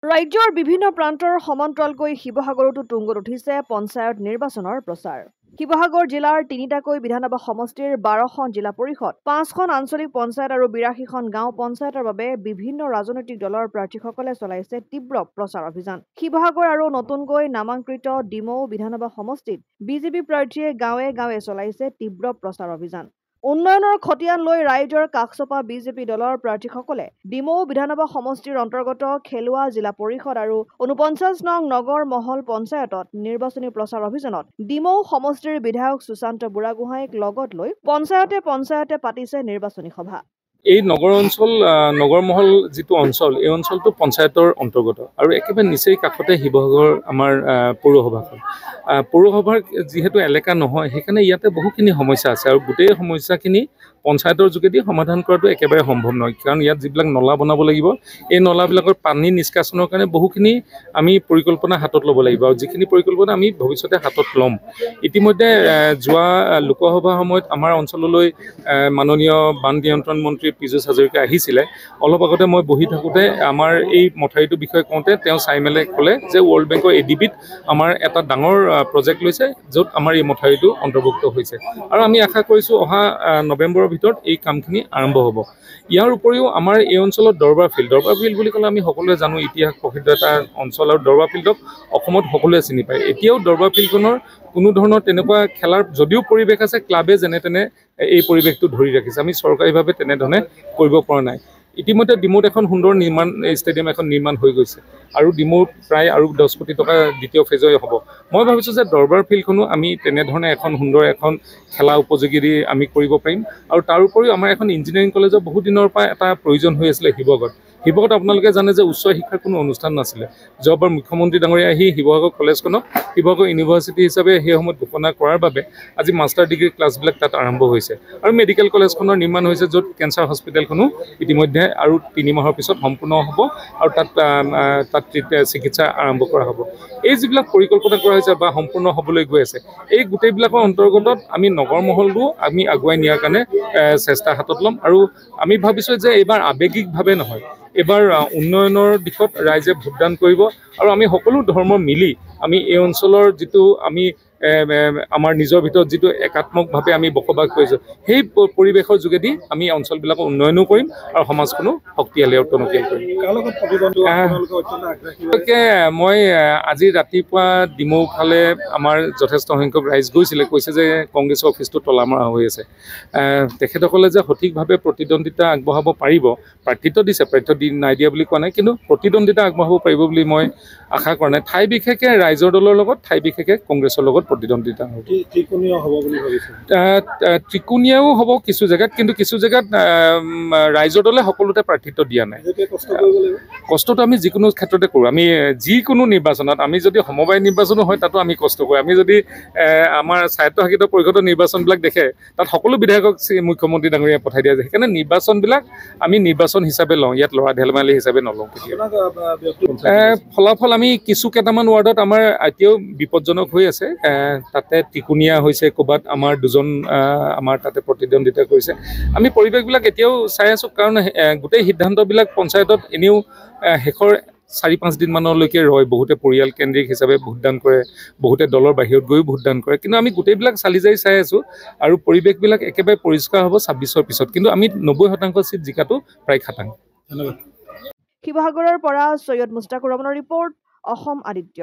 ৰাজ্যৰ বিভিন্ন প্ৰান্তৰ সমান্তৰালকৈ শিৱসাগৰতো তুংগত উঠিছে পঞ্চায়ত নিৰ্বাচনৰ প্ৰচাৰ। শিৱসাগৰ জিলাৰ ৩টাকৈ বিধানসভা সমষ্টিৰ ১২খন জিলা পৰিষদ, ৫খন আঞ্চলিক পঞ্চায়ত আৰু ৮২খন গাঁও পঞ্চায়তৰ বাবে বিভিন্ন ৰাজনৈতিক দলৰ প্ৰাৰ্থীসকলে চলাইছে তীব্ৰ প্ৰচাৰ অভিযান। শিৱসাগৰ আৰু নতুনকৈ নামাংকৃত ডিমৌ বিধানসভা সমষ্টিত বিজেপি প্ৰাৰ্থীয়ে গাঁৱে গাঁৱে চলাইছে তীব্ৰ প্ৰচাৰ অভিযান। উন্নয়নৰ খতিয়ান লৈ ৰাইজৰ কাষচপা বিজেপি দলৰ প্ৰাৰ্থীসকলে ডিমৌ বিধানসভা সমষ্টিৰ অন্তৰ্গত খেলুৱা জিলা পৰিষদ আৰু ৪৯ নং নগৰ মহল পঞ্চায়তত নিৰ্বাচনী প্ৰচাৰ অভিযানত ডিমৌ সমষ্টিৰ বিধায়ক সুশান্ত বুঢ়াগোহাঁইক লগত লৈ পঞ্চায়তে পাতিছে নিৰ্বাচনী সভা। এই নগৰ অঞ্চল নগৰমহল যিটো অঞ্চল এই অঞ্চলটো পঞ্চায়তৰ অন্তৰ্গত আৰু একেবাৰে নিচেই কাষতে শিৱসাগৰ আমাৰ পৌৰসভাখন। পৌৰসভাৰ যিহেতু এলেকা নহয় সেইকাৰণে ইয়াতে বহুখিনি সমস্যা আছে আৰু গোটেই সমস্যাখিনি পঞ্চায়তৰ যোগেদি সমাধান কৰাটো একেবাৰে সম্ভৱ নহয়, কাৰণ ইয়াত যিবিলাক নলা বনাব লাগিব এই নলাবিলাকৰ পানী নিষ্কাশনৰ কাৰণে বহুখিনি আমি পৰিকল্পনা হাতত ল'ব লাগিব আৰু যিখিনি পৰিকল্পনা আমি ভৱিষ্যতে হাতত ল'ম। ইতিমধ্যে যোৱা লোকসভাৰ সময়ত আমাৰ অঞ্চললৈ মাননীয় বান নিয়ন্ত্ৰণ মন্ত্ৰী পীযুষ হাজৰিকা আহিছিলে। অলপ আগতে মই বহি থাকোঁতে আমাৰ এই মথাউৰিটোৰ বিষয়ে কওঁতে তেওঁ চাই মেলে ক'লে যে ৱৰ্ল্ড বেংকৰ ADB-ত আমাৰ এটা ডাঙৰ প্ৰজেক্ট লৈছে য'ত আমাৰ এই মথাউৰিটো অন্তৰ্ভুক্ত হৈছে আৰু আমি আশা কৰিছোঁ অহা নৱেম্বৰৰ ভিতৰত এই কামখিনি আৰম্ভ হ'ব। ইয়াৰ উপৰিও আমাৰ এই অঞ্চলত দৰবাৰ ফিল্ড বুলি ক'লে আমি সকলোৱে জানো ইতিহাস প্ৰসিদ্ধ এটা অঞ্চল আৰু দৰবাৰ ফিল্ডক অসমত সকলোৱে চিনি পায়। এতিয়াও দৰবাৰ ফিল্ডখনৰ কোনো ধৰণৰ তেনেকুৱা খেলাৰ যদিও পৰিৱেশ আছে, ক্লাবে যেনে তেনে এই পৰিৱেশটো ধৰি ৰাখিছে। আমি চৰকাৰীভাৱে তেনেধৰণে কৰিব পৰা নাই। ইতিমধ্যে ডিমৌত এখন সুন্দৰ ষ্টেডিয়াম এখন নিৰ্মাণ হৈ গৈছে আৰু ডিমৌত প্ৰায় আৰু 10 কোটি টকা দ্বিতীয় ফেজৰে হ'ব। মই ভাবিছোঁ যে দৰবাৰ ফিল্ডখনো আমি তেনেধৰণে এখন সুন্দৰ এখন খেলা উপযোগী দি আমি কৰিব পাৰিম আৰু তাৰ উপৰিও আমাৰ এখন ইঞ্জিনিয়াৰিং কলেজৰ বহুত দিনৰ পৰা এটা প্ৰয়োজন হৈ আছিলে শিৱসাগৰত। আপোনালোকে জানে যে উচ্চ শিক্ষাৰ কোনো অনুষ্ঠান নাছিলে। যোৱাবাৰ মুখ্যমন্ত্ৰী ডাঙৰীয়া আহি শিৱসাগৰ কলেজখনক শিৱসাগৰ ইউনিভাৰ্চিটি হিচাপে সেই সময়ত ঘোষণা কৰাৰ বাবে আজি মাষ্টাৰ ডিগ্ৰী ক্লাছবিলাক তাত আৰম্ভ হৈছে আৰু মেডিকেল কলেজখনৰ নিৰ্মাণ হৈছে য'ত কেঞ্চাৰ হস্পিটেলখনো ইতিমধ্যে আৰু 3 মাহৰ পিছত সম্পূৰ্ণ হ'ব আৰু তাত চিকিৎসা আৰম্ভ কৰা হ'ব। এই যিবিলাক পৰিকল্পনা কৰা হৈছে বা সম্পূৰ্ণ হ'বলৈ গৈ আছে এই গোটেইবিলাকৰ অন্তৰ্গত আমি নগৰ মহলটো আমি আগুৱাই নিয়াৰ কাৰণে চেষ্টা হাতত ল'ম আৰু আমি ভাবিছোঁ যে এইবাৰ আৱেগিকভাৱে নহয়, এইবাৰ উন্নয়নৰ দিশত ৰাইজে ভোটদান কৰিব আৰু আমি সকলো ধৰ্ম মিলি আমি এই অঞ্চলৰ যিটো আমি আমাৰ নিজৰ ভিতৰত যিটো একাত্মকভাৱে আমি বসবাস কৰিছোঁ সেই পৰিৱেশৰ যোগেদি আমি অঞ্চলবিলাকৰ উন্নয়নো কৰিম আৰু সমাজখনো শক্তিশালী আৰু টনকিয়াল কৰিম। মই আজি ৰাতিপুৱা ডিমৌ ফালে আমাৰ যথেষ্ট সংখ্যক ৰাইজ গৈছিলে, কৈছে যে কংগ্ৰেছৰ অফিচটো তলা মৰা হৈ আছে। তেখেতসকলে যে সঠিকভাৱে প্ৰতিদ্বন্দ্বিতা আগবঢ়াব পাৰিব, প্ৰাৰ্থিত্ব দিছে, নাই দিয়া বুলি কোৱা নাই, কিন্তু প্ৰতিদ্বন্দ্বিতা আগবঢ়াব পাৰিব বুলি মই আশা কৰা নাই। ঠাই বিশেষে ৰাইজৰ দলৰ লগত, ঠাই বিশেষে কংগ্ৰেছৰ লগত প্ৰতিদ্বন্দ্বিতা হ'ব। ত্ৰিকোণীয়াও হ'ব কিছু জেগাত, কিন্তু কিছু জেগাত ৰাইজৰ দলে সকলোতে প্ৰাৰ্থিত্ব দিয়া নাই। কষ্টটো আমি যিকোনো ক্ষেত্ৰতে কৰোঁ। আমি যিকোনো নিৰ্বাচনত, আমি যদি সমবায় নিৰ্বাচনো হয় তাতো আমি কষ্ট কৰোঁ। আমি যদি আমাৰ স্বায়ত্তশাসিত পৰিষদৰ নিৰ্বাচনবিলাক দেখে তাত সকলো বিধায়কক মুখ্যমন্ত্ৰী ডাঙৰীয়াই পঠাই দিয়া যায়। সেইকাৰণে নিৰ্বাচনবিলাক আমি নিৰ্বাচন হিচাপে লওঁ, ইয়াত ল'ৰা ধেমালি হিচাপে নলওঁ। ফলাফল আমি কেইটামান ৱাৰ্ডত আমাৰ এতিয়াও বিপদজনক হৈ আছে। তাতে ত্ৰিকোণীয়া হৈছে, ক'ৰবাত আমাৰ 2জন আমাৰ তাতে প্ৰতিদ্বন্দ্বিতা কৰিছে। আমি পৰিৱেশবিলাক এতিয়াও চাই আছোঁ, কাৰণ গোটেই সিদ্ধান্তবিলাক পঞ্চায়তত এনেও শেষৰ 4-5 দিনমানলৈকে ৰয়। বহুতে পৰিয়াল কেন্দ্ৰিক হিচাপে ভোটদান কৰে, বহুতে দলৰ বাহিৰত গৈও ভোটদান কৰে, কিন্তু আমি গোটেইবিলাক চালি জাৰি চাই আছোঁ আৰু পৰিৱেশবিলাক একেবাৰে পৰিষ্কাৰ হ'ব 26ৰ পিছত। কিন্তু আমি 90% চিট জিকাটো প্ৰায় খাটাং। ধন্যবাদ। শিৱসাগৰৰ পৰা সৈয়দ মুস্তাকুৰ ৰহমানৰ ৰিপৰ্ট, অসম আদিত্য।